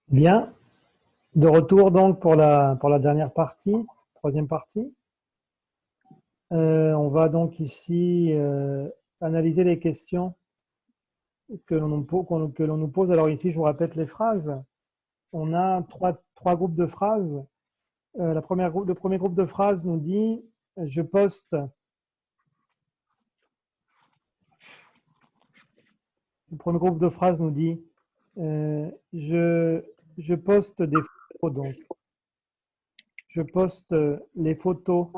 Bien, de retour donc pour la dernière partie, troisième partie. On va donc ici analyser les questions que l'on nous pose. Alors ici, je vous répète les phrases. On a trois groupes de phrases. Le premier groupe de phrases nous dit « Je poste ». Le premier groupe de phrases nous dit je poste des photos ». Donc, je poste les photos.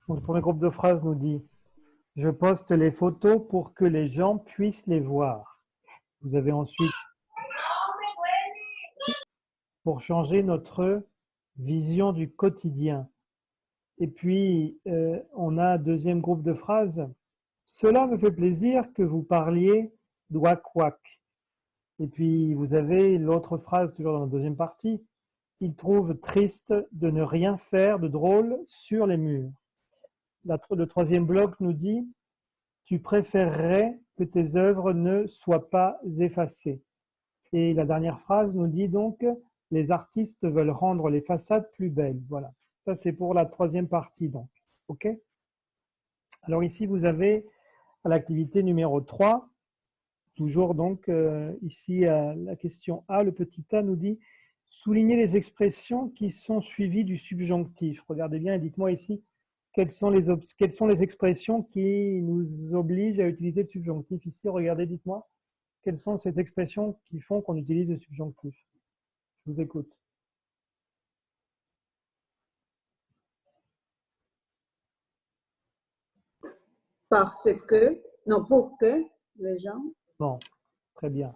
Donc, le premier groupe de phrases nous dit je poste les photos pour que les gens puissent les voir. Vous avez ensuite, pour changer notre vision du quotidien. Et puis, on a un deuxième groupe de phrases. Cela me fait plaisir que vous parliez d'ouak-ouak. Et puis, vous avez l'autre phrase, toujours dans la deuxième partie. Il trouve triste de ne rien faire de drôle sur les murs. Le troisième bloc nous dit tu préférerais que tes œuvres ne soient pas effacées. Et la dernière phrase nous dit donc les artistes veulent rendre les façades plus belles. Voilà. Ça, c'est pour la troisième partie, donc. OK? Alors ici, vous avez à l'activité numéro 3, toujours donc ici, la question A, le petit A nous dit soulignez les expressions qui sont suivies du subjonctif. Regardez bien et dites-moi ici quelles sont les expressions qui nous obligent à utiliser le subjonctif. Ici, regardez, dites-moi, quelles sont ces expressions qui font qu'on utilise le subjonctif? Je vous écoute. Parce que, non, pour que les gens. Bon, très bien.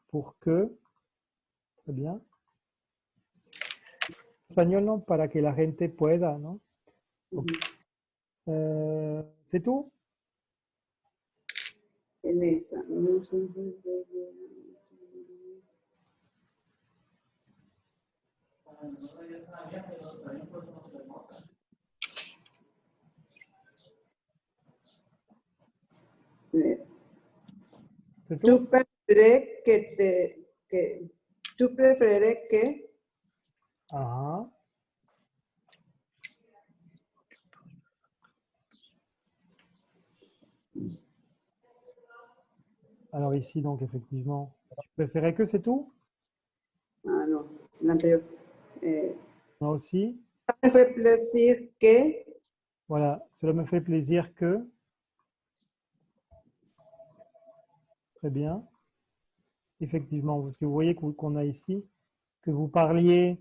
Pour que, très bien. Espagnol, non? Para que la gente pueda, non? Okay. C'est tout? En esa. C'est tout? Tú prefieres que Ah. Alors ici, donc, effectivement, tu préférais que c'est tout? Ah, non, l'anterior. Moi aussi. Ça me fait plaisir que. Voilà, cela me fait plaisir que. Très bien. Effectivement, parce que vous voyez qu'on a ici, que vous parliez,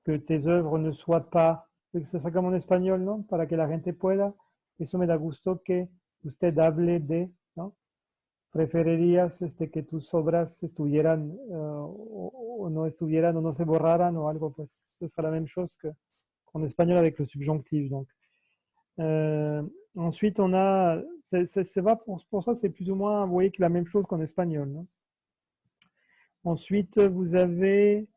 que tes œuvres ne soient pas, c'est comme en espagnol, non? Para que la gente pueda. Eso me da gusto que usted hable de, ¿no? Preferirías que tus obras estuvieran o no estuvieran o no se borraran o algo, pues ce sera la même chose qu'en espagnol avec le subjonctif. Donc. Ensuite, on a, pour ça, c'est plus ou moins, vous voyez, que la même chose qu'en espagnol. Non? Ensuite, vous avez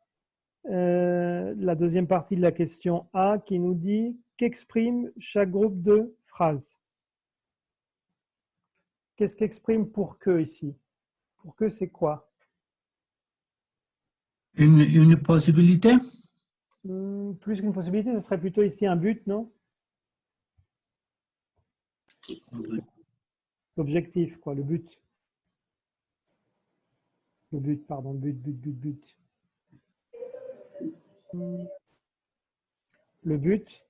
la deuxième partie de la question A qui nous dit qu'exprime chaque groupe de phrases. Qu'est-ce qu'exprime pour que ici? Pour que, c'est quoi? Une possibilité? Plus qu'une possibilité, ce serait plutôt ici un but, non? L'objectif, quoi, le but. Le but, pardon, but. Le but.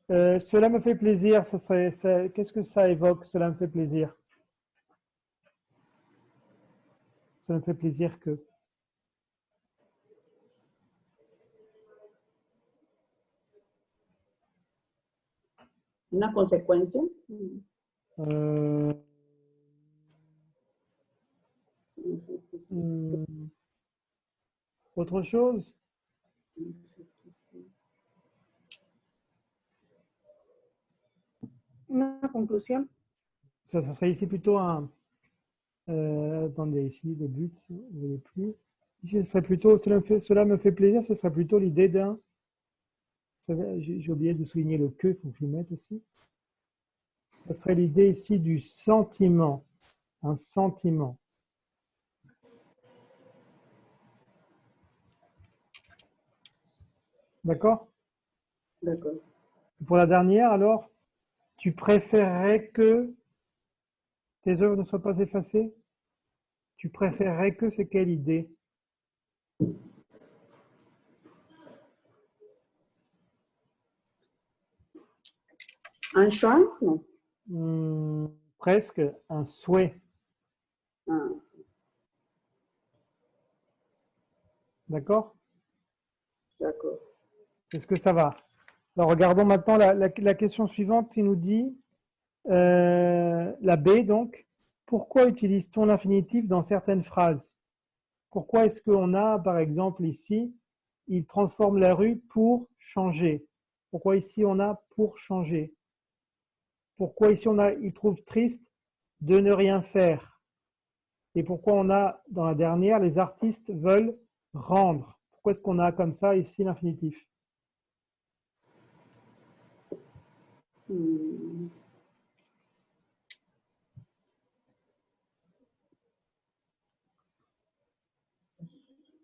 Cela me fait plaisir, qu'est-ce que ça évoque? Cela me fait plaisir. Cela me fait plaisir que. Una consecuencia. Autre chose? Una conclusion. Ça serait ici plutôt un. Attendez, ici, le but, vous ne voyez plus. Ici, ce serait plutôt, cela me fait plaisir, ce serait plutôt l'idée d'un. J'ai oublié de souligner le que, il faut que je le mette aussi. Ça serait l'idée ici du sentiment. Un sentiment. D'accord? D'accord. Pour la dernière, alors, tu préférerais que tes œuvres ne soient pas effacées? Tu préférerais que c'est quelle idée? Un choix? Non. Presque un souhait. Ah, D'accord? d'accord. Est-ce que ça va? Alors, regardons maintenant la question suivante qui nous dit, la B donc, pourquoi utilise-t-on l'infinitif dans certaines phrases? Pourquoi est-ce qu'on a, par exemple, ici, il transforme la rue pour changer? Pourquoi ici on a pour changer? Pourquoi ici on a il trouve triste de ne rien faire? Et pourquoi on a, dans la dernière, les artistes veulent rendre? Pourquoi est-ce qu'on a comme ça ici l'infinitif? Hmm.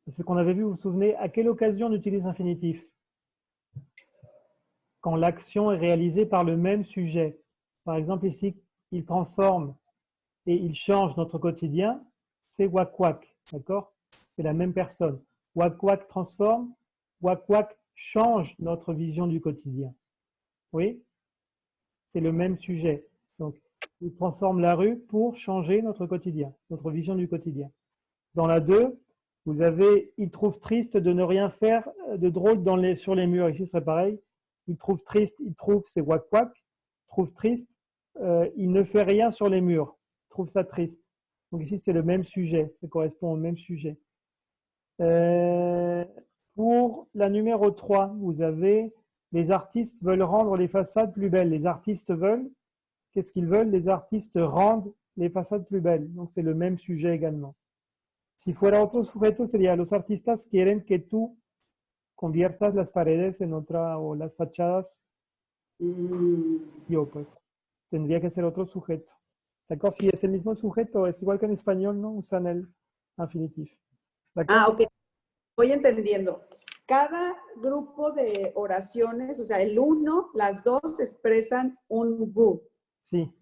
C'est ce qu'on avait vu, vous vous souvenez, à quelle occasion on utilise l'infinitif? Quand l'action est réalisée par le même sujet. Par exemple, ici, il transforme et il change notre quotidien, c'est wak wak, d'accord? C'est la même personne. Wak wak transforme, wak wak change notre vision du quotidien. Oui? C'est le même sujet. Donc, il transforme la rue pour changer notre quotidien, notre vision du quotidien. Dans la 2, vous avez il trouve triste de ne rien faire de drôle sur les murs. Ici, ce serait pareil. Il trouve triste, il trouve, c'est wak wak. Trouve triste, il ne fait rien sur les murs. Il trouve ça triste. Donc ici, c'est le même sujet. Ça correspond au même sujet. Euh, pour la numéro 3, vous avez les artistes veulent rendre les façades plus belles. Les artistes veulent, qu'est-ce qu'ils veulent? Les artistes rendent les façades plus belles. Donc c'est le même sujet également. Si fuera otro sujeto, sería los artistas quieren que tú conviertas las paredes en otra o las fachadas. Hmm. Yo, pues, tendría que ser otro sujeto. D'accord? Si es el mismo sujeto, es igual que en español, ¿no? Usan el infinitif. Ah, D'accord? ok. Voy entendiendo. Cada grupo de oraciones, o sea, el uno, las dos expresan un gu. Sí,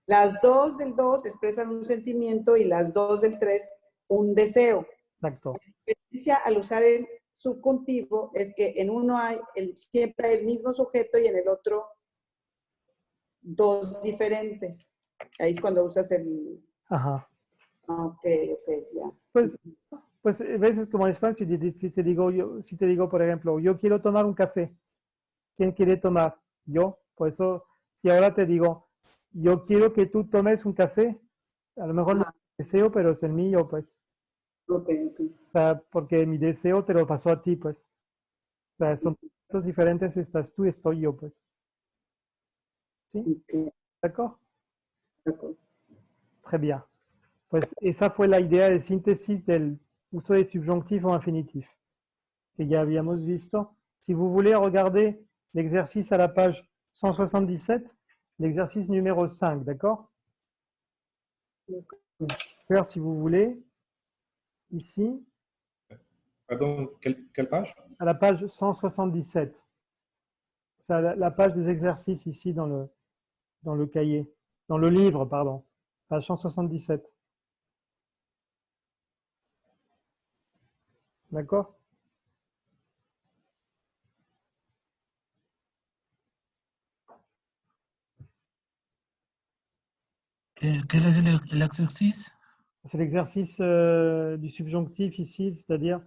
Las dos del 2 expresan un sentimiento y las dos del 3 un deseo. exacto. La diferencia al usar el subjuntivo es que en uno hay siempre el mismo sujeto y en el otro dos diferentes. Ahí es cuando usas el... Ajá. Ok, ok, ya. Pues, pues ves como en español, si te digo, por ejemplo, yo quiero tomar un café. ¿Quién quiere tomar? Yo. Por eso, si ahora te digo, yo quiero que tú tomes un café, a lo mejor no Ajá. es deseo, pero es el mío, pues. Ok, ok. O sea, porque mi deseo te lo pasó a ti, pues. O sea, son conceptos diferentes, estás tú y estoy yo, pues. ¿Sí? Ok, ¿D'accord? d'accord. Très bien. Pues esa fue la idea de síntesis del uso de subjonctif o infinitif que ya habíamos visto. Si vous voulez regarder l'exercice à la page 177, l'exercice numéro 5, d'accord? Faire si vous voulez, ici, Pardon, quelle page? à la page 177. C'est la page des exercices ici dans le cahier, dans le livre, pardon, page 177. D'accord? Quel est l'exercice? C'est l'exercice du subjonctif ici, c'est-à-dire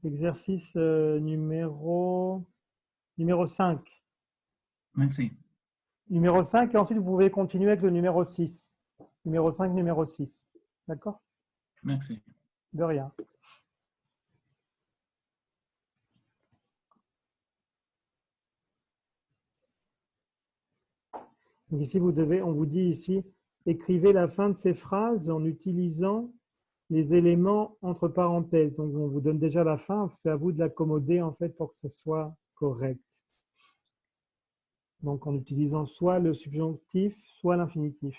l'exercice numéro 5. Merci. Numéro 5, et ensuite vous pouvez continuer avec le numéro 6. Numéro 5, numéro 6. D'accord? Merci. De rien. Donc ici, on vous dit ici, écrivez la fin de ces phrases en utilisant les éléments entre parenthèses. Donc on vous donne déjà la fin, c'est à vous de l'accommoder en fait pour que ce soit correct. Donc en utilisant soit le subjonctif, soit l'infinitif.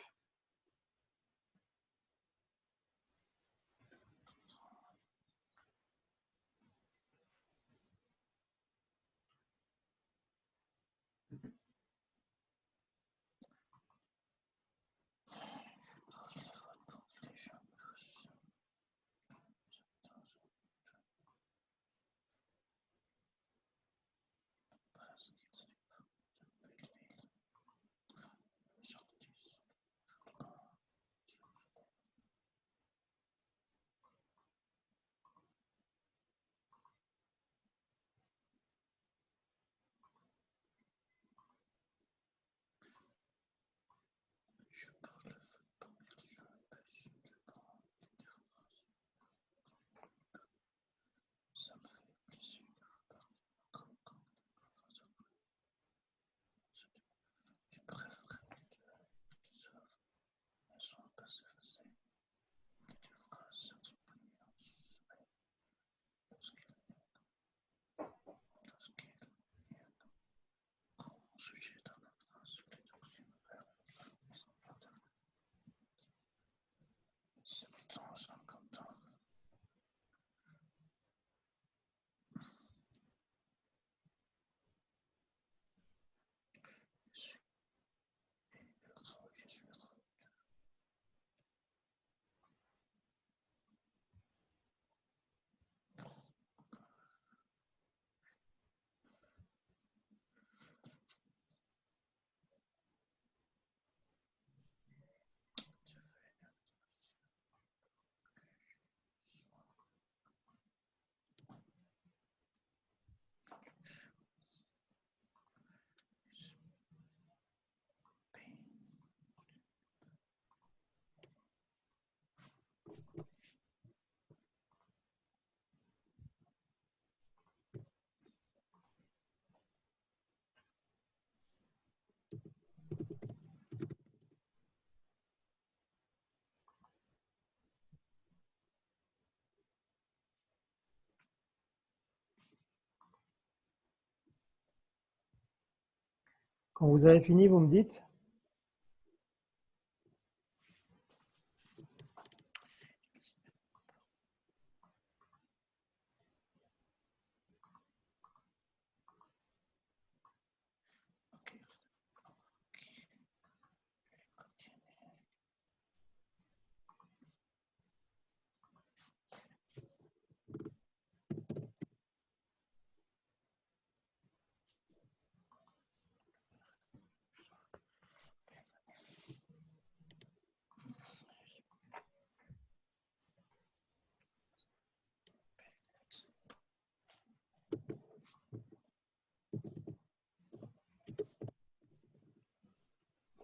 Quand vous avez fini, vous me dites.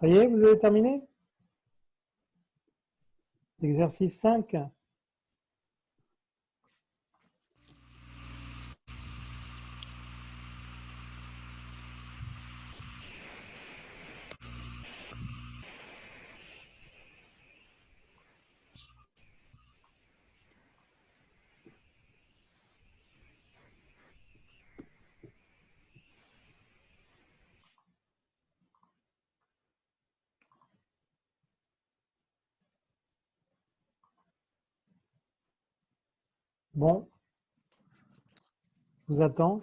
Ça y est, vous avez terminé? Exercice 5. Bon, je vous attends.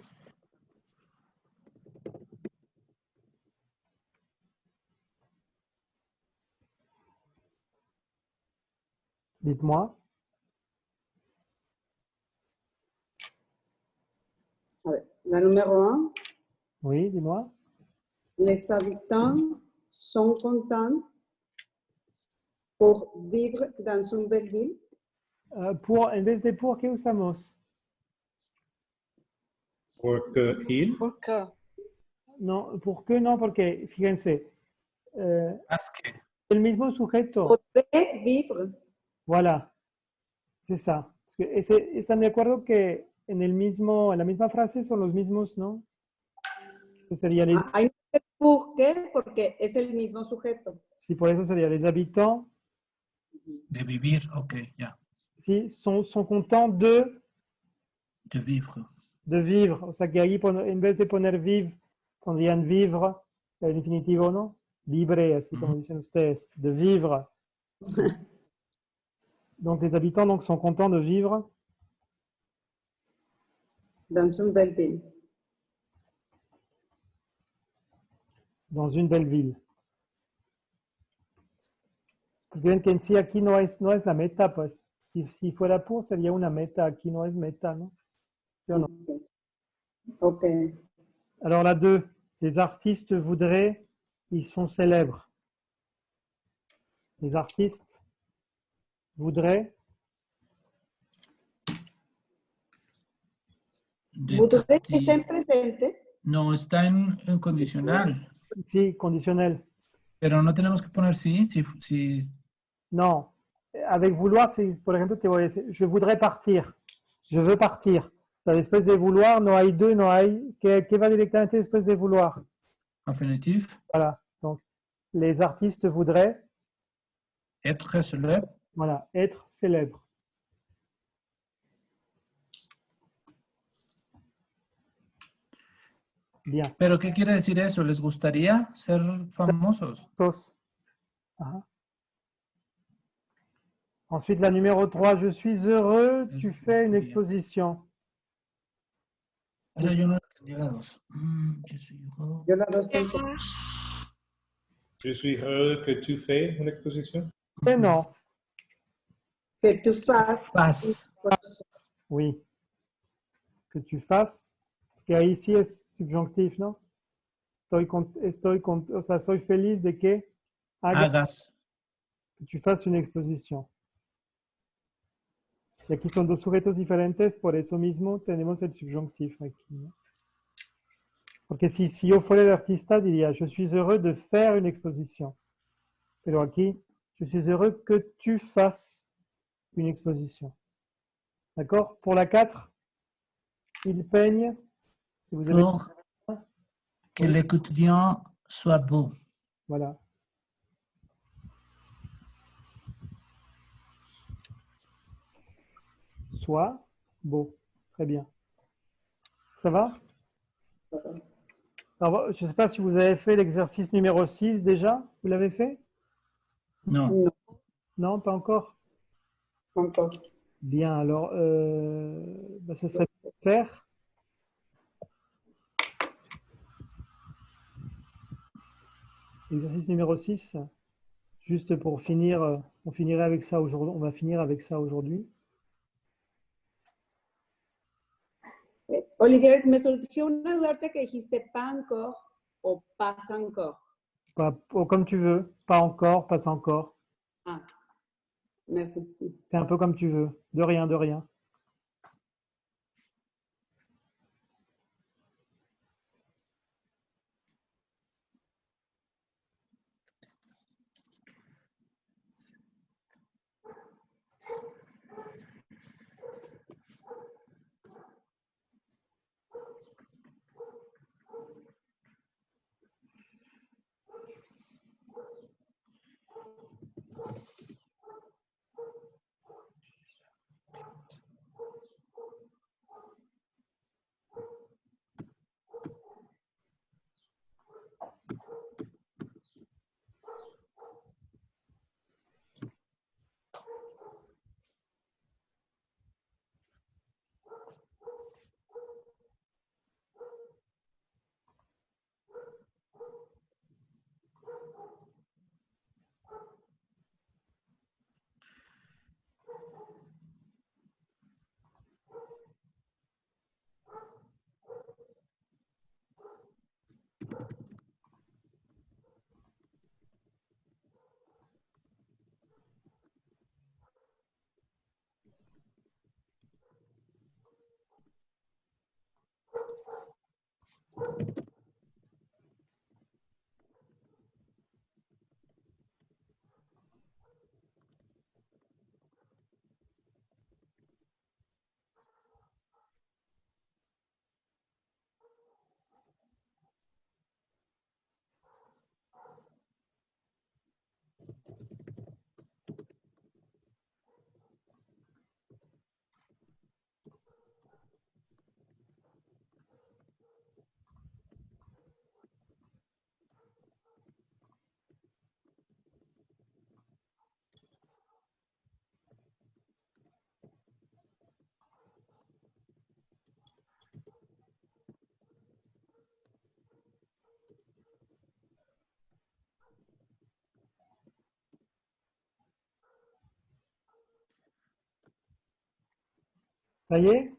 Dites-moi. A ver, la número 1, Oui, dis-moi. les habitants sont contents pour vivre dans une belle ville. Pour, en vez de pour, ¿qué usamos? Porque il, Porque No, ¿por qué no? Porque, fíjense, Más que. el mismo sujeto. Poder vivre. Voilà, c'est ça. Parce que están de acuerdo que en la misma frase son los mismos, ¿no? Eso sería les, Hay que por qué, porque es el mismo sujeto. sí, por eso sería les habitants, De vivir, ok, ya. sí, sont contents De vivre. de vivre. O sea que ahí en vez de poner vivre, pondrían vivre, el infinitivo, ¿no? Libre, así como dicen ustedes, de vivre. Donc les habitants donc, sont contents de vivre Dans une belle ville. dans une belle ville. Ven que en sí aquí no es la meta, pues. Si fuera pour, sería una meta. Aquí no es meta, ¿no? ¿Sí o no? Ok. Alors la 2, les artistes voudraient, ils sont célèbres. Les artistes voudraient, De Voudrais partir. está en presente. No, está en condicional. sí, conditionnel. Pero no tenemos que poner sí, si Non, avec vouloir, c'est, por ejemplo, te voy a decir, je voudrais partir. Je veux partir. O sea, después de vouloir, no hay de, no hay. ¿Qué va directamente después de vouloir? infinitif, Voilà. Donc, les artistes voudraient, être célèbre, voilà, être célèbres. Bien. pero ¿qué quiere decir eso? ¿Les gustaría ser famosos? Tos. Ah. Ensuite, la numéro 3, je suis heureux, tu fais une exposition. O sea, yo no entendí la dos. Yo soy hijo. Yo las dos tampoco. je suis heureux que tu fais une exposition. Et non, Que tú fasses. Paz. oui. Que tu fasses. Que ahí sí es subjonctif, ¿no? O sea, soy feliz de que Hagas. que tu fasses une exposition. Y aquí son dos sujetos diferentes, por eso mismo tenemos el subjonctif aquí, ¿no? Porque si yo fuera el artista, diría, je suis heureux de faire une exposition. Pero aquí, je suis heureux que tu fasses une exposition. D'accord? Pour la 4, il peigne. Si vous avez... Pour que le quotidien soit beau. Voilà. Soit beau. Très bien. Ça va? Alors, je ne sais pas si vous avez fait l'exercice numéro 6 déjà. Vous l'avez fait? No. No, Non, pas encore. encore. Bien, alors, ça serait de faire. Exercice numéro 6. Juste pour finir, on finirait avec ça aujourd'hui. On va finir avec ça aujourd'hui. Olivier, me surgió una duda ahorita que dijiste pas encore o pas encore. Comme tu veux. Pas encore, pas encore. Ah, merci. C'est un peu comme tu veux. De rien, de rien. Ça y est?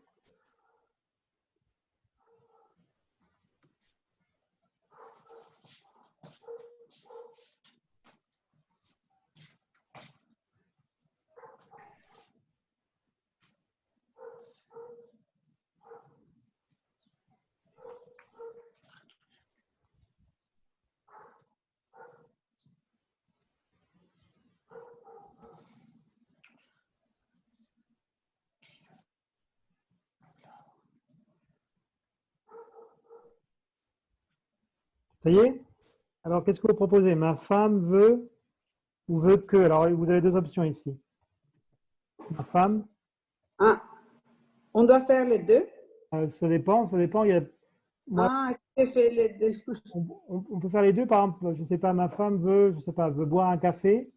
Ça y est? Alors, qu'est-ce que vous proposez? Ma femme veut ou veut que? Alors, vous avez deux options ici. Ma femme, Ah, on doit faire les deux. ça dépend, ça dépend. Il y a, moi, Ah, est-ce que je fais les deux? on peut faire les deux. Par exemple, je ne sais pas, ma femme veut, je sais pas, veut boire un café.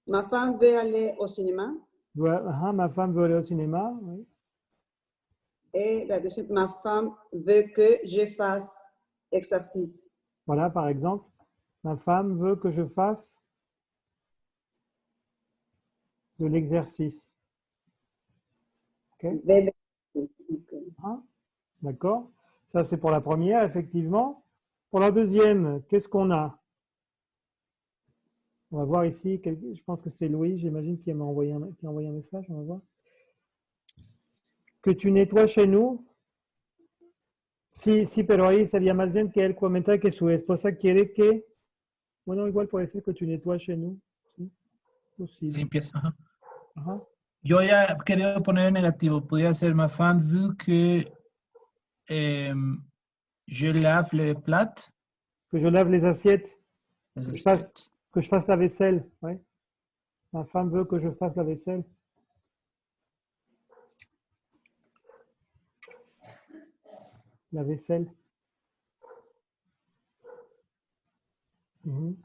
Ma femme veut aller au cinéma. Ma femme veut aller au cinéma. Oui. Et la deuxième, ma femme veut que je fasse exercice. Voilà, par exemple. Ma femme veut que je fasse de l'exercice. Ok? De l'exercice. Ok. Hein? D'accord? Ça, c'est pour la première, effectivement. Pour la deuxième, qu'est-ce qu'on a? On va voir ici. Je pense que c'est Louis, j'imagine, qui m'a envoyé qui a envoyé un message. On va voir. Que tu nettoies chez nous. Sí, sí, pero ahí sería más bien que él comenta que su esposa quiere que, bueno, igual puede ser que tu nettoies chez nous. Sí, posible. Limpieza. Ajá. Ajá. Yo ya he querido poner en negativo. Podría ser ma femme vu que je lave les plats. Que je lave les assiettes, Les que assiettes. je fasse la vaisselle. Ouais. Ma femme veut que je fasse la vaisselle. La vaisselle. Mhm.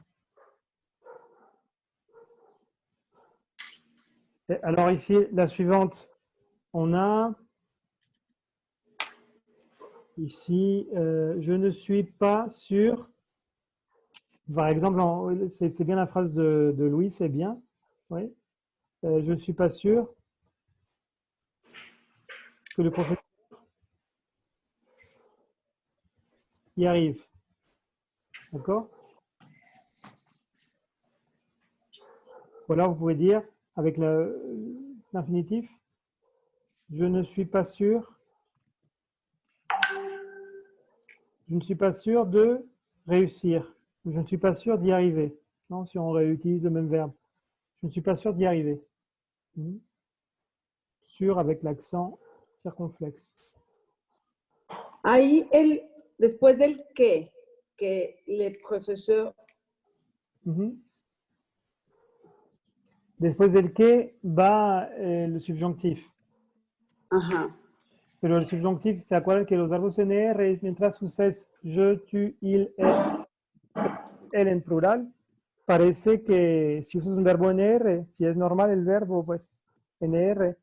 Et alors ici, la suivante, on a ici, je ne suis pas sûr. Par exemple, c'est bien la phrase de Louis, c'est bien. Oui. Je ne suis pas sûr que le professeur y arrive. D'accord? Ou alors vous pouvez dire avec l'infinitif, je ne suis pas sûr. Je ne suis pas sûr de réussir. Je ne suis pas sûr d'y arriver. Non, si on réutilise le même verbe. Je ne suis pas sûr d'y arriver. Sûr avec l'accent circonflexe. Ahí, después del que le profesor. Después del que va el subjuntif. Ajá. Pero el subjuntif, ¿se acuerdan que los verbos en R, mientras usas je, tu, il, él en plural, parece que si usas un verbo en R, si es normal el verbo, pues en R,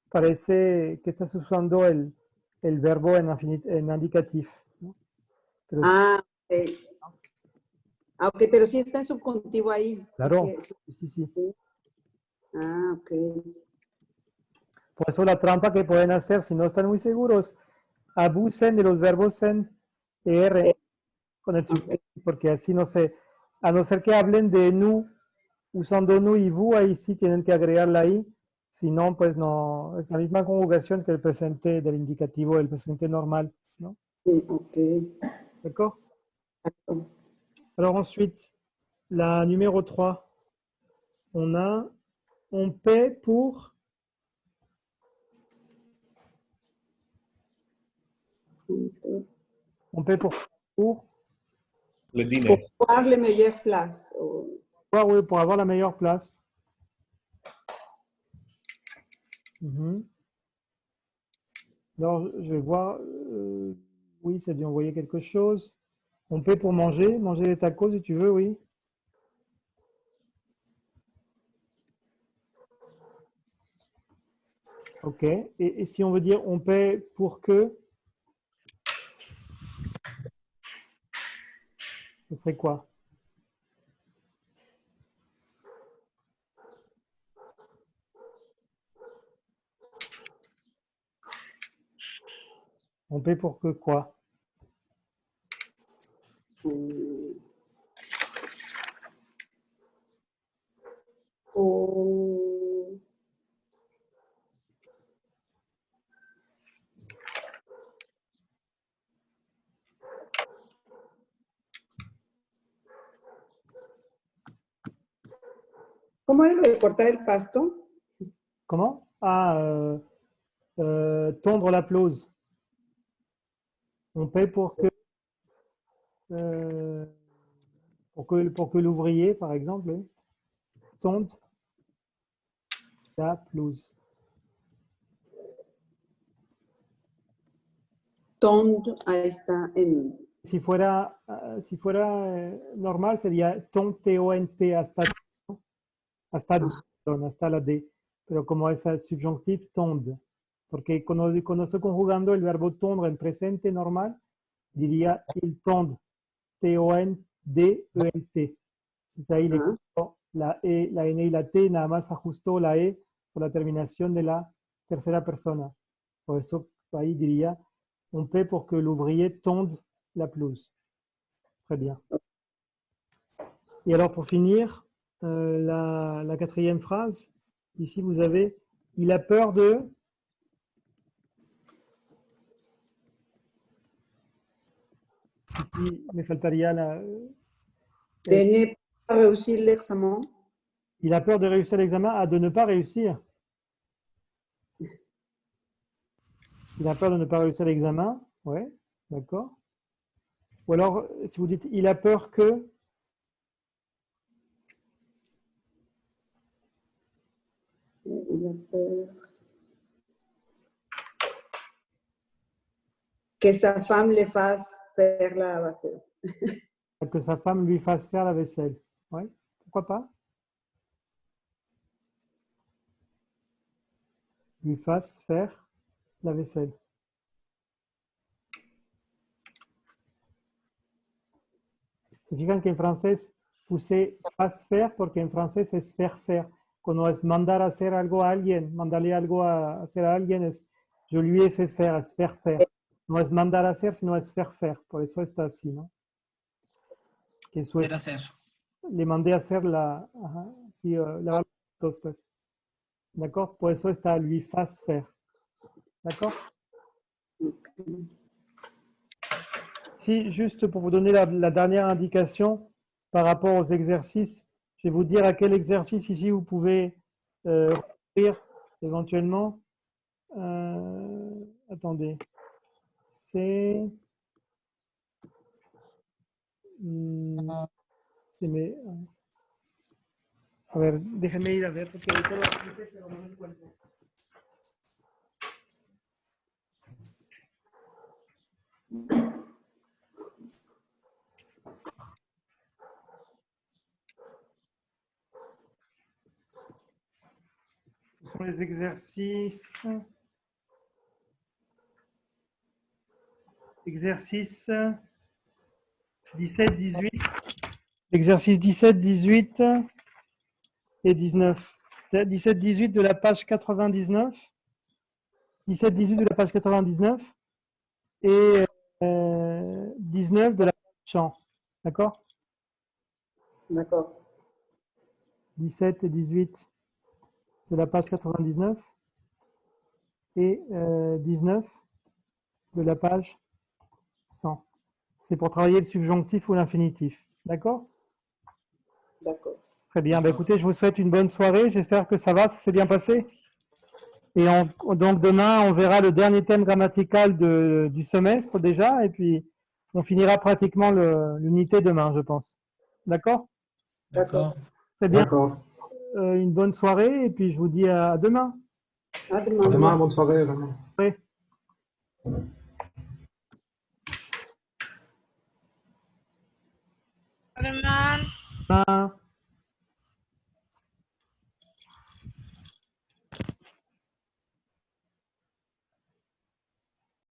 parece que estás usando el verbo en indicatif, ¿no? Pero ok. Ok, pero sí está en subjuntivo ahí. claro, Sí. sí. Ah, ok. Por eso la trampa que pueden hacer, si no están muy seguros, abusen de los verbos en ER con el subjuntivo, porque así no sé, a no ser que hablen de nous, usando nous y vous, ahí sí tienen que agregar la i, si no, pues no, es la misma conjugación que el presente del indicativo del presente normal, ¿no? Sí, ok. D'accord? Alors ensuite, la numéro 3, on paie pour... On paie pour Le dîner. Pour avoir le meilleur place. oui, pour avoir la meilleure place. Alors, je vais voir. Oui, ça a dû envoyer quelque chose. On paie pour manger des tacos si tu veux, oui. Ok. Et si on veut dire on paie pour que, ce serait quoi? On paie pour que quoi? ¿Cómo era lo de cortar el pasto? Comment? Ah, tondre la pelouse. On paie pour que l'ouvrier, par exemple, tonde la pelouse. Tond, ahí está en... Si fuera normal, sería ton, T-O-N-T, hasta la D. Pero como es el subjuntivo, tond. Porque cuando estoy conjugando el verbo tondre en presente normal, diría il tond, T-O-N-D-E-N-T. Entonces ahí le quito la E, la N y la T, nada más ajustó la E por la terminación de la tercera persona. Por eso ahí diría, on paie pour que l'ouvrier tonde la pelouse. Très bien. Et alors pour finir, la quatrième phrase, ici vous avez, il a peur de... Ici, me faltaría la... De ne pas réussir l'examen. Il a peur de réussir l'examen, de ne pas réussir. Il a peur de ne pas réussir l'examen, ouais, d'accord. Ou alors, si vous dites, il a peur que... Il a peur que sa femme le fasse faire la vaisselle. Que sa femme lui fasse faire la vaisselle. Oui, pourquoi pas? Lui fasse faire la vaisselle. Se fijan que en francés puse faz faire porque en francés es faire. Cuando es mandar a hacer algo a alguien, mandarle algo a hacer a alguien, es je lui ai fait faire, es faire. No es mandar a hacer, sino es faire. Por eso está así, ¿no? Que eso es, Hacer. le mandé a hacer sí, lavar los platos. D'accord? Por eso está lui fasse faire. D'accord? Si, juste pour vous donner la dernière indication par rapport aux exercices, je vais vous dire à quel exercice ici vous pouvez recourir éventuellement. Attendez. C'est a ver, déjenme ir a ver porque ahorita lo apunté, pero no me encuentro. Ce sont les exercices. Exercice 17-18. Exercice 17-18 et 19. 17-18 de la page 99. 17-18 de la page 99 et 19 de la page chant. D'accord? D'accord. 17 et 18 de la page 99 et 19 de la page 100. C'est pour travailler le subjonctif ou l'infinitif. D'accord? D'accord. Très bien. Bah, écoutez, je vous souhaite une bonne soirée. J'espère que ça s'est bien passé. Et donc demain, on verra le dernier thème grammatical du semestre déjà. Et puis, on finira pratiquement l'unité demain, je pense. D'accord? D'accord. Très bien. D'accord. Une bonne soirée. Et puis, je vous dis à demain. À À demain. demain, bonne soirée. Vraiment. Oui. Herman. Demain.